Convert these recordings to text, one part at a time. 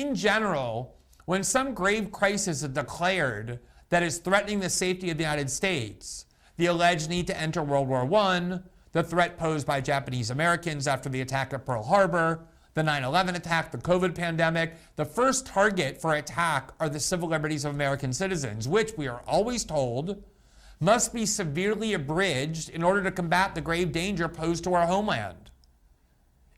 in general, when some grave crisis is declared that is threatening the safety of the United States, the alleged need to enter World War I, the threat posed by Japanese Americans after the attack at Pearl Harbor, the 9/11 attack, the COVID pandemic, the first target for attack are the civil liberties of American citizens, which we are always told must be severely abridged in order to combat the grave danger posed to our homeland.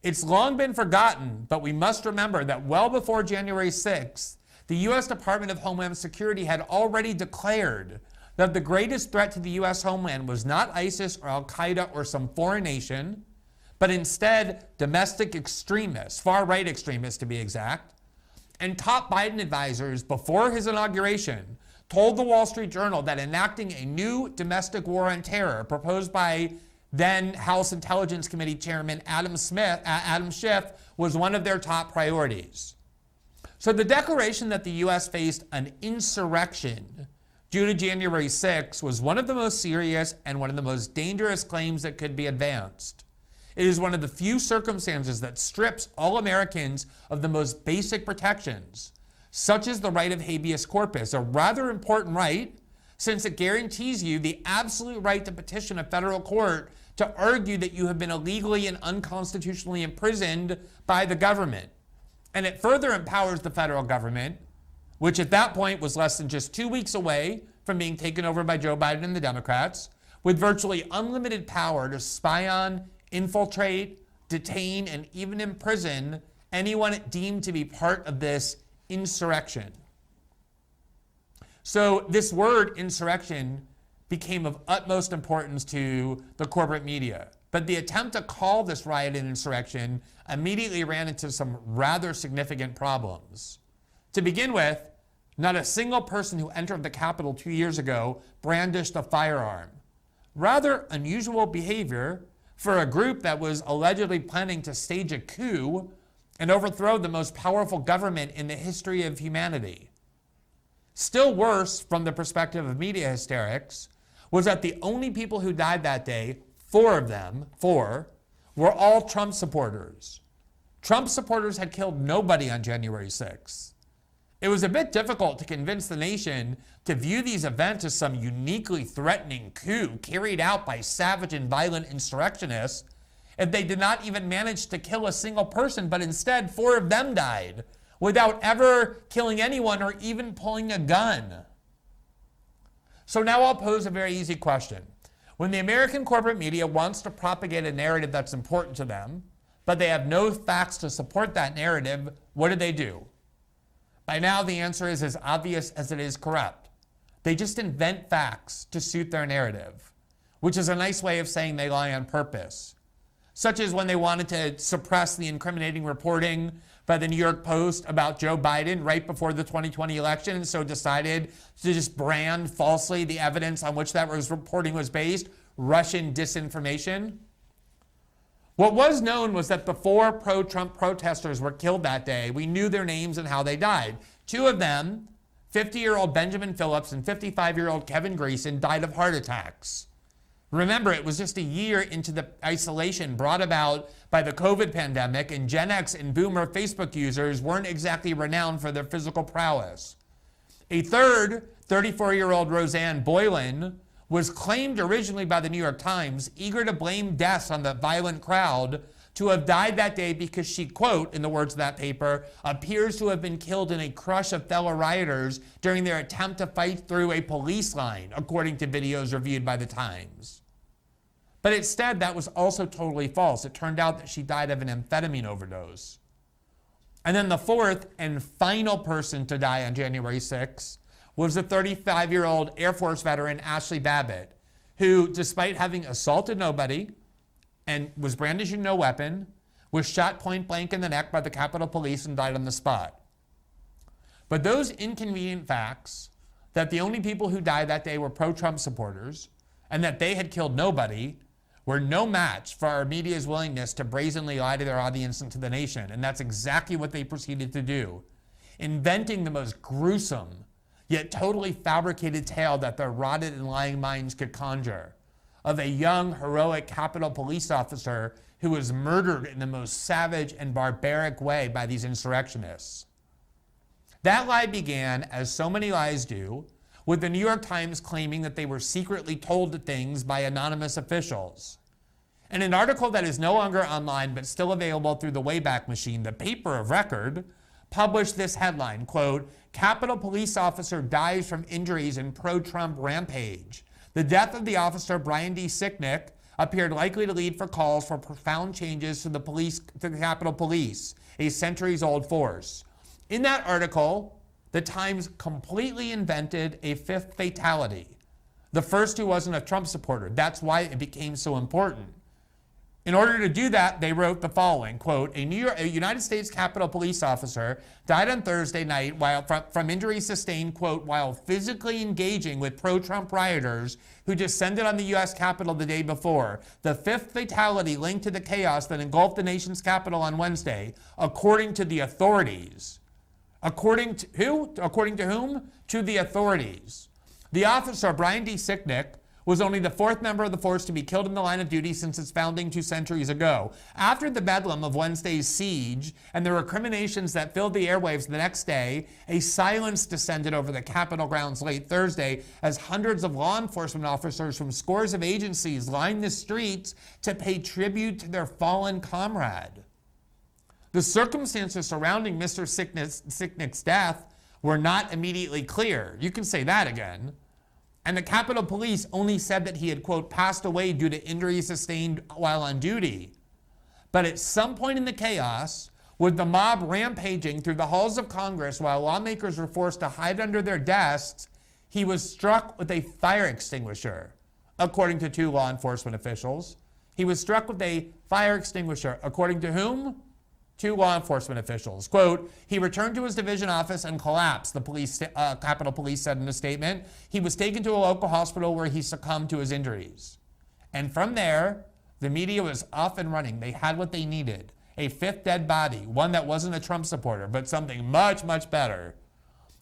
It's long been forgotten, but we must remember that well before January 6th, the U.S. Department of Homeland Security had already declared that the greatest threat to the U.S. homeland was not ISIS or Al-Qaeda or some foreign nation, but instead domestic extremists, far-right extremists to be exact. And top Biden advisors before his inauguration told the Wall Street Journal that enacting a new domestic war on terror proposed by then House Intelligence Committee Chairman Adam Schiff was one of their top priorities. So the declaration that the U.S. faced an insurrection due to January 6 was one of the most serious and one of the most dangerous claims that could be advanced. It is one of the few circumstances that strips all Americans of the most basic protections, such as the right of habeas corpus, a rather important right since it guarantees you the absolute right to petition a federal court to argue that you have been illegally and unconstitutionally imprisoned by the government. And it further empowers the federal government, which at that point was less than just 2 weeks away from being taken over by Joe Biden and the Democrats, with virtually unlimited power to spy on, infiltrate, detain, and even imprison anyone deemed to be part of this insurrection. So this word insurrection became of utmost importance to the corporate media. But the attempt to call this riot an insurrection immediately ran into some rather significant problems. To begin with, not a single person who entered the Capitol 2 years ago brandished a firearm. Rather unusual behavior for a group that was allegedly planning to stage a coup and overthrow the most powerful government in the history of humanity. Still worse, from the perspective of media hysterics, was that the only people who died that day, four of them, were all Trump supporters. Trump supporters had killed nobody on January 6th. It was a bit difficult to convince the nation to view these events as some uniquely threatening coup carried out by savage and violent insurrectionists if they did not even manage to kill a single person, but instead 4 of them died without ever killing anyone or even pulling a gun. So now I'll pose a very easy question. When the American corporate media wants to propagate a narrative that's important to them, but they have no facts to support that narrative, what do? By now, the answer is as obvious as it is corrupt. They just invent facts to suit their narrative, which is a nice way of saying they lie on purpose. Such as when they wanted to suppress the incriminating reporting by the New York Post about Joe Biden right before the 2020 election, and so decided to just brand falsely the evidence on which that reporting was based, Russian disinformation. What was known was that the 4 pro-Trump protesters were killed that day. We knew their names and how they died. 2 of them, 50-year-old Benjamin Phillips and 55-year-old Kevin Greeson, died of heart attacks. Remember, it was just a year into the isolation brought about by the COVID pandemic, and Gen X and Boomer Facebook users weren't exactly renowned for their physical prowess. A third, 34-year-old Roseanne Boylan, was claimed originally by the New York Times, eager to blame deaths on the violent crowd, to have died that day because she, quote, in the words of that paper, appears to have been killed in a crush of fellow rioters during their attempt to fight through a police line, according to videos reviewed by the Times. But instead, that was also totally false. It turned out that she died of an amphetamine overdose. And then the 4th and final person to die on January 6th was the 35-year-old Air Force veteran Ashley Babbitt, who, despite having assaulted nobody and was brandishing no weapon, was shot point blank in the neck by the Capitol Police and died on the spot. But those inconvenient facts, that the only people who died that day were pro-Trump supporters and that they had killed nobody, were no match for our media's willingness to brazenly lie to their audience and to the nation. And that's exactly what they proceeded to do, inventing the most gruesome yet totally fabricated tale that their rotted and lying minds could conjure, of a young, heroic Capitol Police officer who was murdered in the most savage and barbaric way by these insurrectionists. That lie began, as so many lies do, with the New York Times claiming that they were secretly told things by anonymous officials. In an article that is no longer online but still available through the Wayback Machine, the paper of record published this headline, quote, "Capitol Police Officer Dies from Injuries in Pro-Trump Rampage. The death of the officer, Brian D. Sicknick, appeared likely to lead for calls for profound changes to the Capitol Police, a centuries-old force." In that article, the Times completely invented a fifth fatality, the first who wasn't a Trump supporter. That's why it became so important. In order to do that, they wrote the following, quote, a United States Capitol Police officer died on Thursday night from injuries sustained, quote, while physically engaging with pro-Trump rioters who descended on the U.S. Capitol the day before. The fifth fatality linked to the chaos that engulfed the nation's capital on Wednesday, according to the authorities. According to who? According to whom? To the authorities. The officer, Brian D. Sicknick, was only the fourth member of the force to be killed in the line of duty since its founding 2 centuries ago. After the bedlam of Wednesday's siege and the recriminations that filled the airwaves the next day, a silence descended over the Capitol grounds late Thursday as hundreds of law enforcement officers from scores of agencies lined the streets to pay tribute to their fallen comrade. The circumstances surrounding Mr. Sicknick's death were not immediately clear. You can say that again. And the Capitol Police only said that he had, quote, passed away due to injuries sustained while on duty. But at some point in the chaos, with the mob rampaging through the halls of Congress while lawmakers were forced to hide under their desks, he was struck with a fire extinguisher, according to 2 law enforcement officials. He was struck with a fire extinguisher, according to whom? 2 law enforcement officials. Quote, he returned to his division office and collapsed, the Capitol Police said in a statement. He was taken to a local hospital where he succumbed to his injuries. And from there, the media was off and running. They had what they needed. A fifth dead body, one that wasn't a Trump supporter, but something much, much better.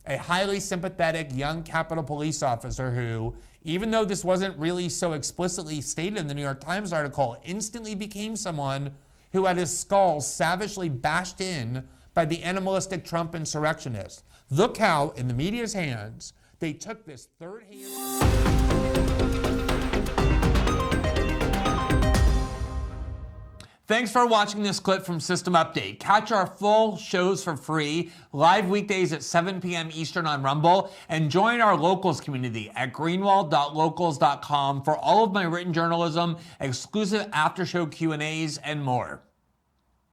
A highly sympathetic young Capitol Police officer who, even though this wasn't really so explicitly stated in the New York Times article, instantly became someone who had his skull savagely bashed in by the animalistic Trump insurrectionists. Look how, in the media's hands, they took this third-hand... Thanks for watching this clip from System Update. Catch our full shows for free, live weekdays at 7 p.m. Eastern on Rumble, and join our locals community at greenwald.locals.com for all of my written journalism, exclusive after-show Q&As, and more.